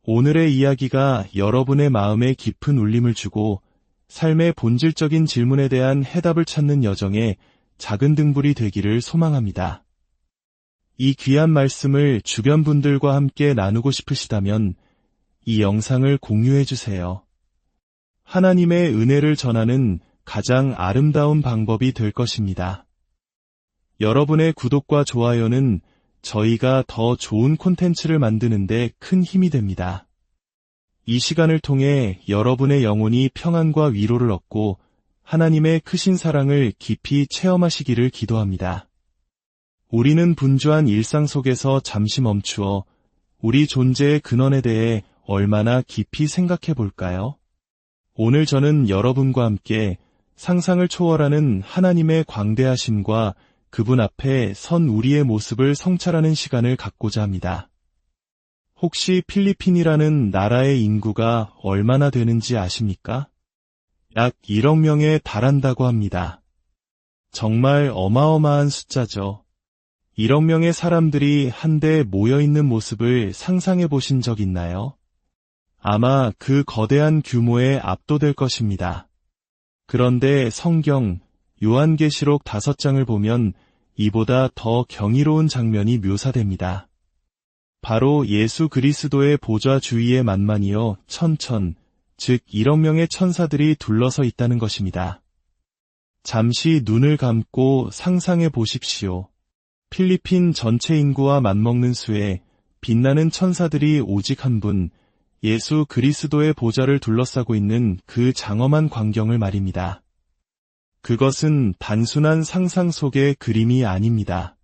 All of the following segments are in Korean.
오늘의 이야기가 여러분의 마음에 깊은 울림을 주고 삶의 본질적인 질문에 대한 해답을 찾는 여정에 작은 등불이 되기를 소망합니다. 이 귀한 말씀을 주변 분들과 함께 나누고 싶으시다면 이 영상을 공유해 주세요. 하나님의 은혜를 전하는 가장 아름다운 방법이 될 것입니다. 여러분의 구독과 좋아요는 저희가 더 좋은 콘텐츠를 만드는 데 큰 힘이 됩니다. 이 시간을 통해 여러분의 영혼이 평안과 위로를 얻고 하나님의 크신 사랑을 깊이 체험하시기를 기도합니다. 우리는 분주한 일상 속에서 잠시 멈추어 우리 존재의 근원에 대해 얼마나 깊이 생각해 볼까요? 오늘 저는 여러분과 함께 상상을 초월하는 하나님의 광대하심과 그분 앞에 선 우리의 모습을 성찰하는 시간을 갖고자 합니다. 혹시 필리핀이라는 나라의 인구가 얼마나 되는지 아십니까? 약 1억 명에 달한다고 합니다. 정말 어마어마한 숫자죠. 1억 명의 사람들이 한데 모여있는 모습을 상상해 보신 적 있나요? 아마 그 거대한 규모에 압도될 것입니다. 그런데 성경 요한계시록 5장을 보면 이보다 더 경이로운 장면이 묘사됩니다. 바로 예수 그리스도의 보좌 주위에 만만이여 천천, 즉 1억 명의 천사들이 둘러서 있다는 것입니다. 잠시 눈을 감고 상상해 보십시오. 필리핀 전체 인구와 맞먹는 수에 빛나는 천사들이 오직 한 분, 예수 그리스도의 보좌를 둘러싸고 있는 그 장엄한 광경을 말입니다. 그것은 단순한 상상 속의 그림이 아닙니다.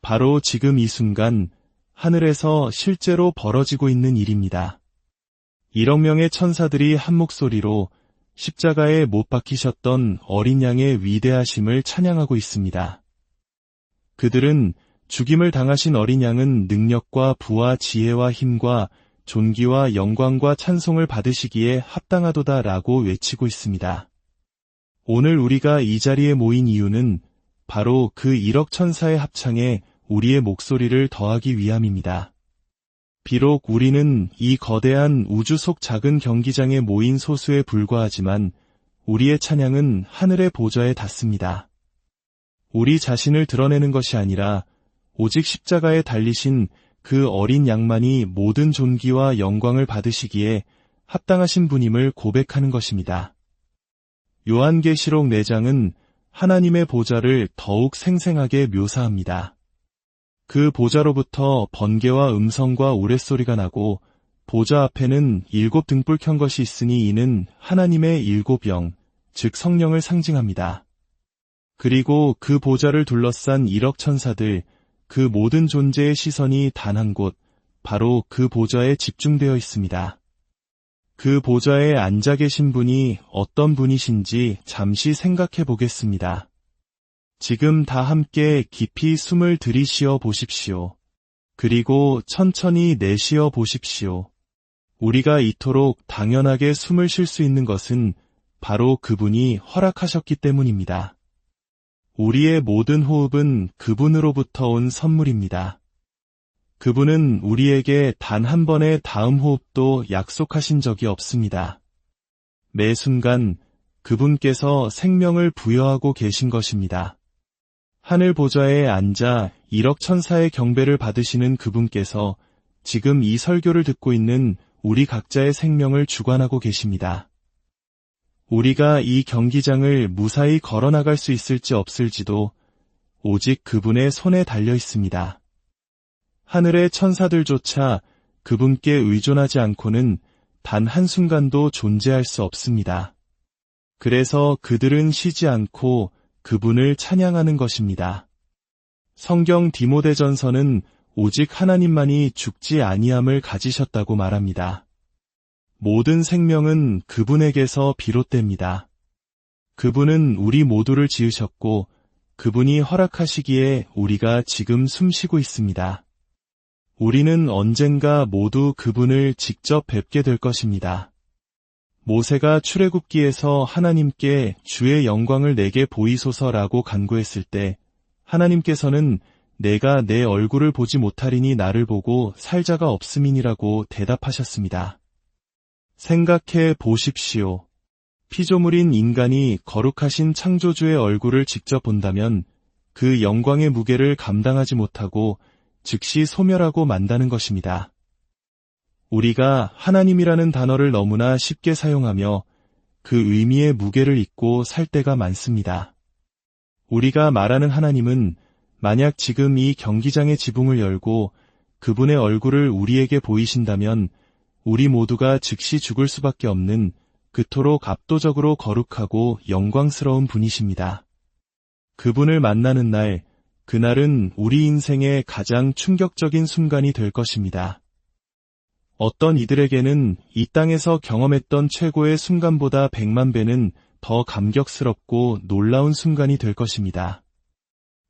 바로 지금 이 순간 하늘에서 실제로 벌어지고 있는 일입니다. 1억 명의 천사들이 한 목소리로 십자가에 못 박히셨던 어린 양의 위대하심을 찬양하고 있습니다. 그들은 죽임을 당하신 어린 양은 능력과 부와 지혜와 힘과 존귀와 영광과 찬송을 받으시기에 합당하도다라고 외치고 있습니다. 오늘 우리가 이 자리에 모인 이유는 바로 그 1억 천사의 합창에 우리의 목소리를 더하기 위함입니다. 비록 우리는 이 거대한 우주 속 작은 경기장에 모인 소수에 불과하지만 우리의 찬양은 하늘의 보좌에 닿습니다. 우리 자신을 드러내는 것이 아니라 오직 십자가에 달리신 그 어린 양만이 모든 존귀와 영광을 받으시기에 합당하신 분임을 고백하는 것입니다. 요한계시록 4장은 하나님의 보좌를 더욱 생생하게 묘사합니다. 그 보좌로부터 번개와 음성과 우레소리가 나고 보좌 앞에는 7 등불 켠 것이 있으니 이는 하나님의 7 영, 즉 성령을 상징합니다. 그리고 그 보좌를 둘러싼 1억 천사들, 그 모든 존재의 시선이 단 한 곳, 바로 그 보좌에 집중되어 있습니다. 그 보좌에 앉아 계신 분이 어떤 분이신지 잠시 생각해 보겠습니다. 지금 다 함께 깊이 숨을 들이쉬어 보십시오. 그리고 천천히 내쉬어 보십시오. 우리가 이토록 당연하게 숨을 쉴 수 있는 것은 바로 그분이 허락하셨기 때문입니다. 우리의 모든 호흡은 그분으로부터 온 선물입니다. 그분은 우리에게 단 한 번의 다음 호흡도 약속하신 적이 없습니다. 매 순간 그분께서 생명을 부여하고 계신 것입니다. 하늘 보좌에 앉아 1억 천사의 경배를 받으시는 그분께서 지금 이 설교를 듣고 있는 우리 각자의 생명을 주관하고 계십니다. 우리가 이 경기장을 무사히 걸어나갈 수 있을지 없을지도 오직 그분의 손에 달려 있습니다. 하늘의 천사들조차 그분께 의존하지 않고는 단 한순간도 존재할 수 없습니다. 그래서 그들은 쉬지 않고 그분을 찬양하는 것입니다. 성경 디모데전서는 오직 하나님만이 죽지 아니함을 가지셨다고 말합니다. 모든 생명은 그분에게서 비롯됩니다. 그분은 우리 모두를 지으셨고 그분이 허락하시기에 우리가 지금 숨쉬고 있습니다. 우리는 언젠가 모두 그분을 직접 뵙게 될 것입니다. 모세가 출애굽기에서 하나님께 주의 영광을 내게 보이소서라고 간구했을 때 하나님께서는 내가 내 얼굴을 보지 못하리니 나를 보고 살 자가 없음이니라고 대답하셨습니다. 생각해 보십시오. 피조물인 인간이 거룩하신 창조주의 얼굴을 직접 본다면 그 영광의 무게를 감당하지 못하고 즉시 소멸하고 만다는 것입니다. 우리가 하나님이라는 단어를 너무나 쉽게 사용하며 그 의미의 무게를 잊고 살 때가 많습니다. 우리가 말하는 하나님은 만약 지금 이 경기장의 지붕을 열고 그분의 얼굴을 우리에게 보이신다면 우리 모두가 즉시 죽을 수밖에 없는 그토록 압도적으로 거룩하고 영광스러운 분이십니다. 그분을 만나는 날, 그날은 우리 인생의 가장 충격적인 순간이 될 것입니다. 어떤 이들에게는 이 땅에서 경험했던 최고의 순간보다 100만 배는 더 감격스럽고 놀라운 순간이 될 것입니다.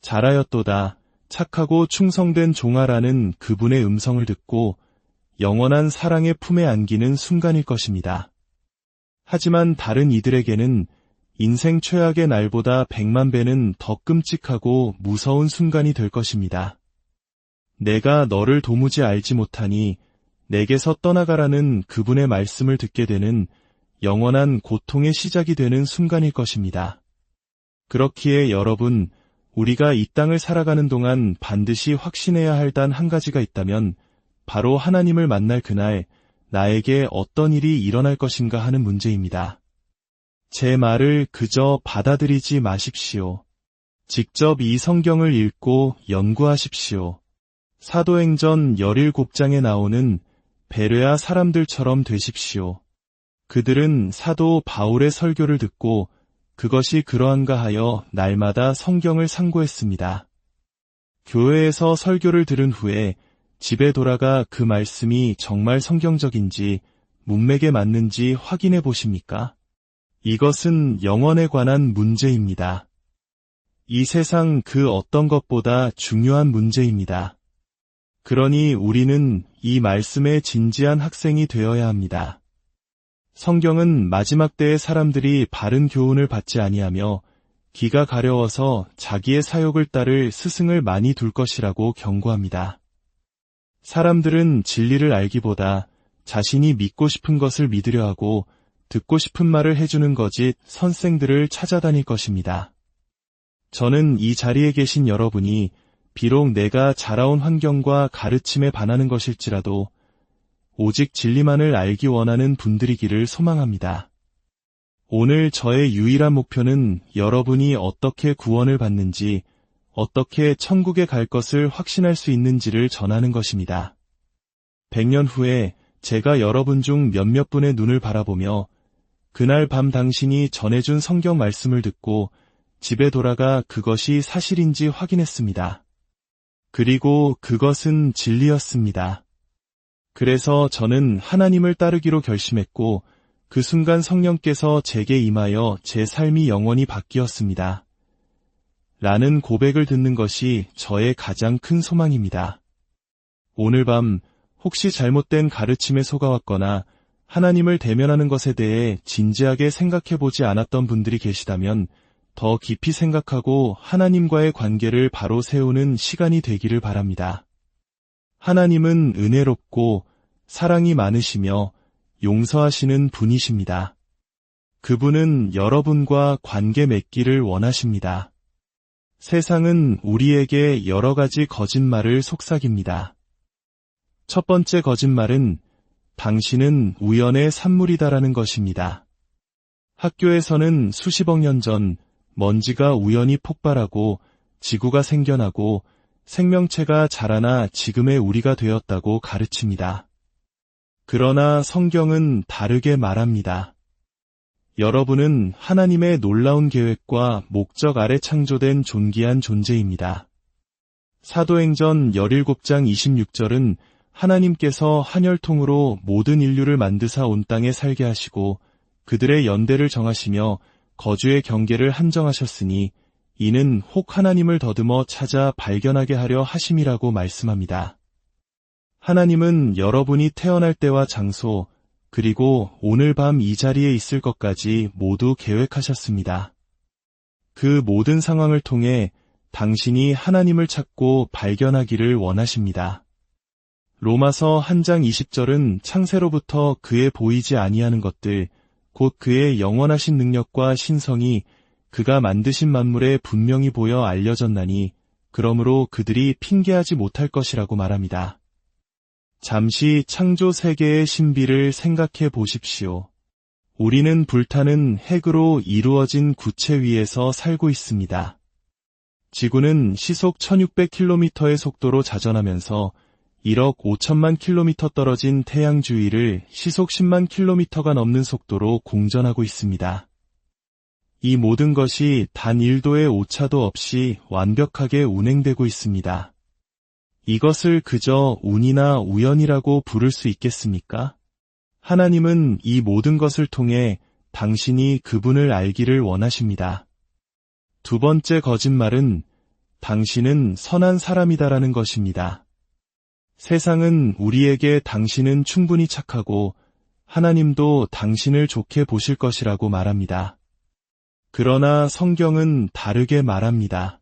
잘하였도다, 착하고 충성된 종아라는 그분의 음성을 듣고 영원한 사랑의 품에 안기는 순간일 것입니다. 하지만 다른 이들에게는 인생 최악의 날보다 100만 배는 더 끔찍하고 무서운 순간이 될 것입니다. 내가 너를 도무지 알지 못하니 내게서 떠나가라는 그분의 말씀을 듣게 되는 영원한 고통의 시작이 되는 순간일 것입니다. 그렇기에 여러분, 우리가 이 땅을 살아가는 동안 반드시 확신해야 할 단 한 가지가 있다면 바로 하나님을 만날 그날 나에게 어떤 일이 일어날 것인가 하는 문제입니다. 제 말을 그저 받아들이지 마십시오. 직접 이 성경을 읽고 연구하십시오. 사도행전 17장에 나오는 베레아 사람들처럼 되십시오. 그들은 사도 바울의 설교를 듣고 그것이 그러한가 하여 날마다 성경을 상고했습니다. 교회에서 설교를 들은 후에 집에 돌아가 그 말씀이 정말 성경적인지 문맥에 맞는지 확인해 보십니까? 이것은 영혼에 관한 문제입니다. 이 세상 그 어떤 것보다 중요한 문제입니다. 그러니 우리는 이 말씀의 진지한 학생이 되어야 합니다. 성경은 마지막 때의 사람들이 바른 교훈을 받지 아니하며 기가 가려워서 자기의 사욕을 따를 스승을 많이 둘 것이라고 경고합니다. 사람들은 진리를 알기보다 자신이 믿고 싶은 것을 믿으려 하고 듣고 싶은 말을 해주는 거짓 선생들을 찾아다닐 것입니다. 저는 이 자리에 계신 여러분이 비록 내가 자라온 환경과 가르침에 반하는 것일지라도 오직 진리만을 알기 원하는 분들이기를 소망합니다. 오늘 저의 유일한 목표는 여러분이 어떻게 구원을 받는지, 어떻게 천국에 갈 것을 확신할 수 있는지를 전하는 것입니다. 100년 후에 제가 여러분 중 몇몇 분의 눈을 바라보며 그날 밤 당신이 전해준 성경 말씀을 듣고 집에 돌아가 그것이 사실인지 확인했습니다. 그리고 그것은 진리였습니다. 그래서 저는 하나님을 따르기로 결심했고 그 순간 성령께서 제게 임하여 제 삶이 영원히 바뀌었습니다. 라는 고백을 듣는 것이 저의 가장 큰 소망입니다. 오늘 밤 혹시 잘못된 가르침에 속아왔거나 하나님을 대면하는 것에 대해 진지하게 생각해보지 않았던 분들이 계시다면 더 깊이 생각하고 하나님과의 관계를 바로 세우는 시간이 되기를 바랍니다. 하나님은 은혜롭고 사랑이 많으시며 용서하시는 분이십니다. 그분은 여러분과 관계 맺기를 원하십니다. 세상은 우리에게 여러 가지 거짓말을 속삭입니다. 첫 번째 거짓말은 당신은 우연의 산물이다라는 것입니다. 학교에서는 수십억 년 전 먼지가 우연히 폭발하고 지구가 생겨나고 생명체가 자라나 지금의 우리가 되었다고 가르칩니다. 그러나 성경은 다르게 말합니다. 여러분은 하나님의 놀라운 계획과 목적 아래 창조된 존귀한 존재입니다. 사도행전 17장 26절은 하나님께서 한혈통으로 모든 인류를 만드사 온 땅에 살게 하시고 그들의 연대를 정하시며 거주의 경계를 한정하셨으니 이는 혹 하나님을 더듬어 찾아 발견하게 하려 하심이라고 말씀합니다. 하나님은 여러분이 태어날 때와 장소, 그리고 오늘 밤 이 자리에 있을 것까지 모두 계획하셨습니다. 그 모든 상황을 통해 당신이 하나님을 찾고 발견하기를 원하십니다. 로마서 1장 20절은 창세로부터 그의 보이지 아니하는 것들, 곧 그의 영원하신 능력과 신성이 그가 만드신 만물에 분명히 보여 알려졌나니 그러므로 그들이 핑계하지 못할 것이라고 말합니다. 잠시 창조 세계의 신비를 생각해 보십시오. 우리는 불타는 핵으로 이루어진 구체 위에서 살고 있습니다. 지구는 시속 1600km의 속도로 자전하면서 1억 5천만 킬로미터 떨어진 태양 주위를 시속 10만 킬로미터가 넘는 속도로 공전하고 있습니다. 이 모든 것이 단 1도의 오차도 없이 완벽하게 운행되고 있습니다. 이것을 그저 운이나 우연이라고 부를 수 있겠습니까? 하나님은 이 모든 것을 통해 당신이 그분을 알기를 원하십니다. 두 번째 거짓말은 당신은 선한 사람이다라는 것입니다. 세상은 우리에게 당신은 충분히 착하고 하나님도 당신을 좋게 보실 것이라고 말합니다. 그러나 성경은 다르게 말합니다.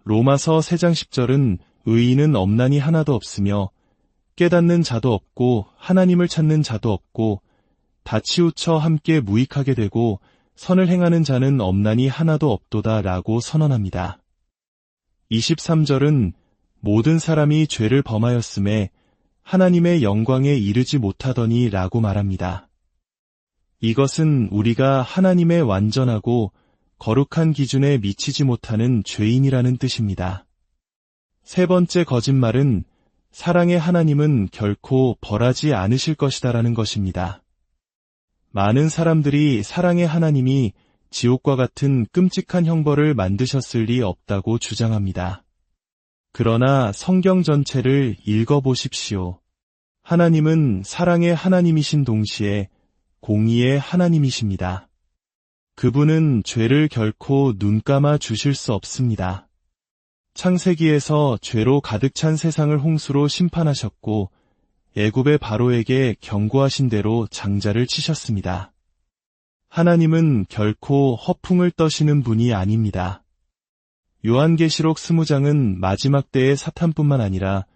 로마서 3장 10절은 의인은 없나니 하나도 없으며 깨닫는 자도 없고 하나님을 찾는 자도 없고 다 치우쳐 함께 무익하게 되고 선을 행하는 자는 없나니 하나도 없도다 라고 선언합니다. 23절은 모든 사람이 죄를 범하였음에 하나님의 영광에 이르지 못하더니 라고 말합니다. 이것은 우리가 하나님의 완전하고 거룩한 기준에 미치지 못하는 죄인이라는 뜻입니다. 세 번째 거짓말은 사랑의 하나님은 결코 벌하지 않으실 것이다라는 것입니다. 많은 사람들이 사랑의 하나님이 지옥과 같은 끔찍한 형벌을 만드셨을 리 없다고 주장합니다. 그러나 성경 전체를 읽어보십시오. 하나님은 사랑의 하나님이신 동시에 공의의 하나님이십니다. 그분은 죄를 결코 눈감아 주실 수 없습니다. 창세기에서 죄로 가득 찬 세상을 홍수로 심판하셨고 애굽의 바로에게 경고하신 대로 장자를 치셨습니다. 하나님은 결코 허풍을 떠시는 분이 아닙니다. 요한계시록 20장은 마지막 때의 사탄뿐만 아니라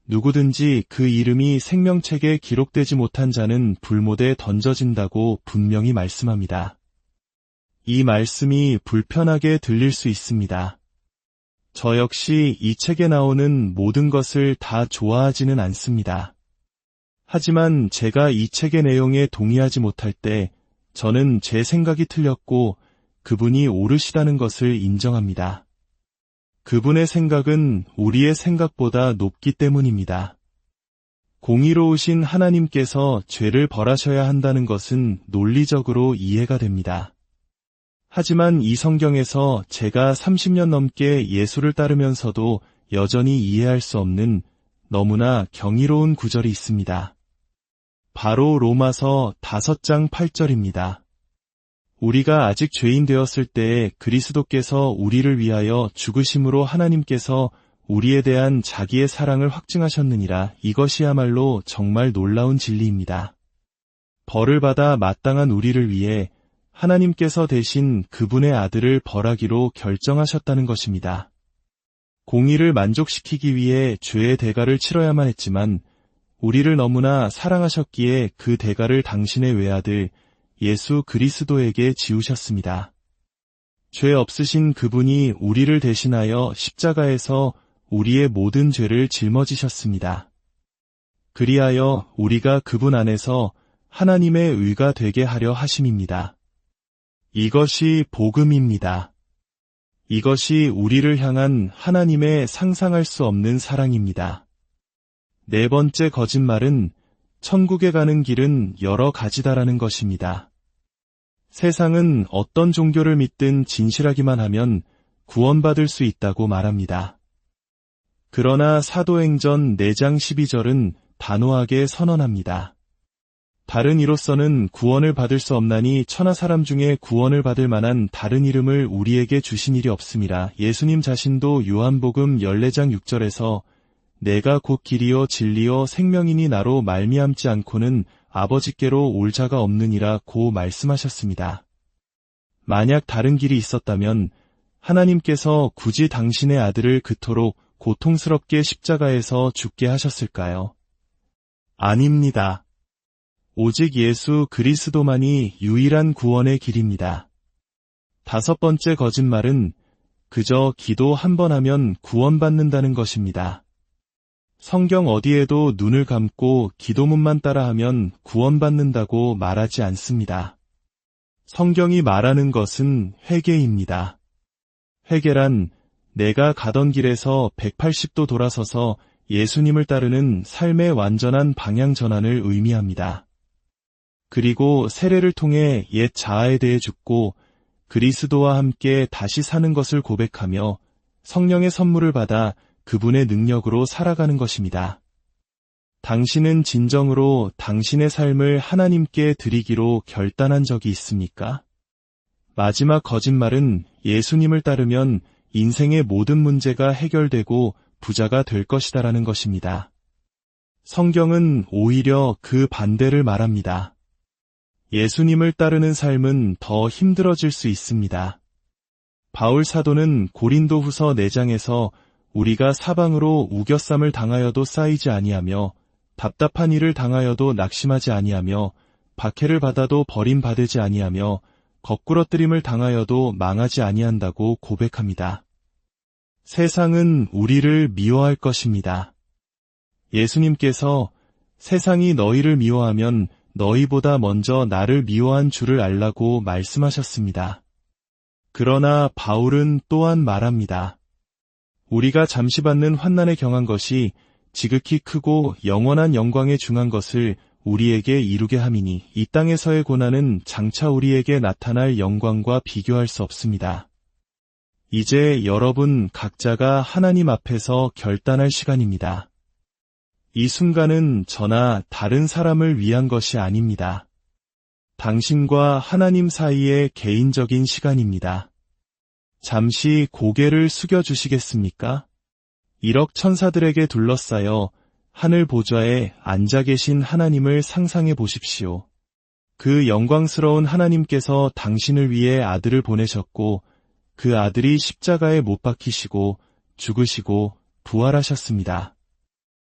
누구든지 그 이름이 생명책에 기록되지 못한 자는 불못에 던져진다고 분명히 말씀합니다. 이 말씀이 불편하게 들릴 수 있습니다. 저 역시 이 책에 나오는 모든 것을 다 좋아하지는 않습니다. 하지만 제가 이 책의 내용에 동의하지 못할 때 저는 제 생각이 틀렸고 그분이 옳으시다는 것을 인정합니다. 그분의 생각은 우리의 생각보다 높기 때문입니다. 공의로우신 하나님께서 죄를 벌하셔야 한다는 것은 논리적으로 이해가 됩니다. 하지만 이 성경에서 제가 30년 넘게 예수를 따르면서도 여전히 이해할 수 없는 너무나 경이로운 구절이 있습니다. 바로 로마서 5장 8절입니다. 우리가 아직 죄인 되었을 때에 그리스도께서 우리를 위하여 죽으심으로 하나님께서 우리에 대한 자기의 사랑을 확증하셨느니라. 이것이야말로 정말 놀라운 진리입니다. 벌을 받아 마땅한 우리를 위해 하나님께서 대신 그분의 아들을 벌하기로 결정하셨다는 것입니다. 공의를 만족시키기 위해 죄의 대가를 치러야만 했지만 우리를 너무나 사랑하셨기에 그 대가를 당신의 외아들 예수 그리스도에게 지우셨습니다. 죄 없으신 그분이 우리를 대신하여 십자가에서 우리의 모든 죄를 짊어지셨습니다. 그리하여 우리가 그분 안에서 하나님의 의가 되게 하려 하심입니다. 이것이 복음입니다. 이것이 우리를 향한 하나님의 상상할 수 없는 사랑입니다. 네 번째 거짓말은 천국에 가는 길은 여러 가지다라는 것입니다. 세상은 어떤 종교를 믿든 진실하기만 하면 구원받을 수 있다고 말합니다. 그러나 사도행전 4장 12절은 단호하게 선언합니다. 다른 이로서는 구원을 받을 수 없나니 천하 사람 중에 구원을 받을 만한 다른 이름을 우리에게 주신 일이 없음이라. 예수님 자신도 요한복음 14장 6절에서 내가 곧 길이요 진리요 생명이니 나로 말미암지 않고는 아버지께로 올 자가 없느니라 고 말씀하셨습니다. 만약 다른 길이 있었다면 하나님께서 굳이 당신의 아들을 그토록 고통스럽게 십자가에서 죽게 하셨을까요? 아닙니다. 오직 예수 그리스도만이 유일한 구원의 길입니다. 다섯 번째 거짓말은 그저 기도 한 번 하면 구원받는다는 것입니다. 성경 어디에도 눈을 감고 기도문만 따라하면 구원받는다고 말하지 않습니다. 성경이 말하는 것은 회개입니다. 회개란 내가 가던 길에서 180도 돌아서서 예수님을 따르는 삶의 완전한 방향 전환을 의미합니다. 그리고 세례를 통해 옛 자아에 대해 죽고 그리스도와 함께 다시 사는 것을 고백하며 성령의 선물을 받아 그분의 능력으로 살아가는 것입니다. 당신은 진정으로 당신의 삶을 하나님께 드리기로 결단한 적이 있습니까? 마지막 거짓말은 예수님을 따르면 인생의 모든 문제가 해결되고 부자가 될 것이다라는 것입니다. 성경은 오히려 그 반대를 말합니다. 예수님을 따르는 삶은 더 힘들어질 수 있습니다. 바울 사도는 고린도 후서 4장에서 우리가 사방으로 우겨쌈을 당하여도 쌓이지 아니하며 답답한 일을 당하여도 낙심하지 아니하며 박해를 받아도 버림받지 아니하며 거꾸러뜨림을 당하여도 망하지 아니한다고 고백합니다. 세상은 우리를 미워할 것입니다. 예수님께서 세상이 너희를 미워하면 너희보다 먼저 나를 미워한 줄을 알라고 말씀하셨습니다. 그러나 바울은 또한 말합니다. 우리가 잠시 받는 환난에 경한 것이 지극히 크고 영원한 영광에 중한 것을 우리에게 이루게 함이니 이 땅에서의 고난은 장차 우리에게 나타날 영광과 비교할 수 없습니다. 이제 여러분 각자가 하나님 앞에서 결단할 시간입니다. 이 순간은 저나 다른 사람을 위한 것이 아닙니다. 당신과 하나님 사이의 개인적인 시간입니다. 잠시 고개를 숙여주시겠습니까? 1억 천사들에게 둘러싸여 하늘 보좌에 앉아 계신 하나님을 상상해 보십시오. 그 영광스러운 하나님께서 당신을 위해 아들을 보내셨고 그 아들이 십자가에 못 박히시고 죽으시고 부활하셨습니다.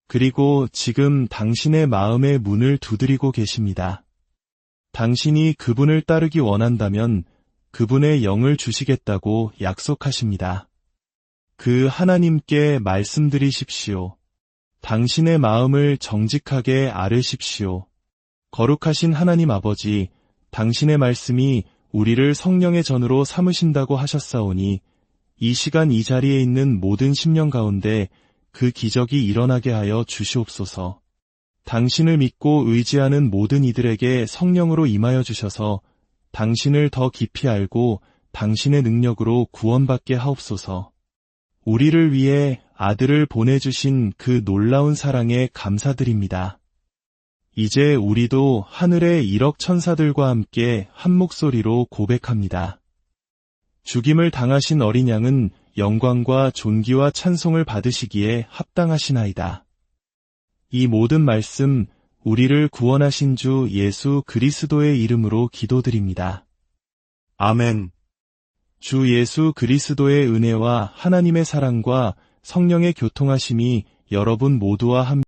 그리고 지금 당신의 마음의 문을 두드리고 계십니다. 당신이 그분을 따르기 원한다면 그분의 영을 주시겠다고 약속하십니다. 그 하나님께 말씀드리십시오. 당신의 마음을 정직하게 아뢰십시오. 거룩하신 하나님 아버지, 당신의 말씀이 우리를 성령의 전으로 삼으신다고 하셨사오니 이 시간 이 자리에 있는 모든 심령 가운데 그 기적이 일어나게 하여 주시옵소서. 당신을 믿고 의지하는 모든 이들에게 성령으로 임하여 주셔서 당신을 더 깊이 알고 당신의 능력으로 구원받게 하옵소서. 우리를 위해 아들을 보내주신 그 놀라운 사랑에 감사드립니다. 이제 우리도 하늘의 1억 천사들과 함께 한 목소리로 고백합니다. 죽임을 당하신 어린 양은 영광과 존귀와 찬송을 받으시기에 합당하시나이다. 이 모든 말씀 우리를 구원하신 주 예수 그리스도의 이름으로 기도드립니다. 아멘. 주 예수 그리스도의 은혜와 하나님의 사랑과 성령의 교통하심이 여러분 모두와 함께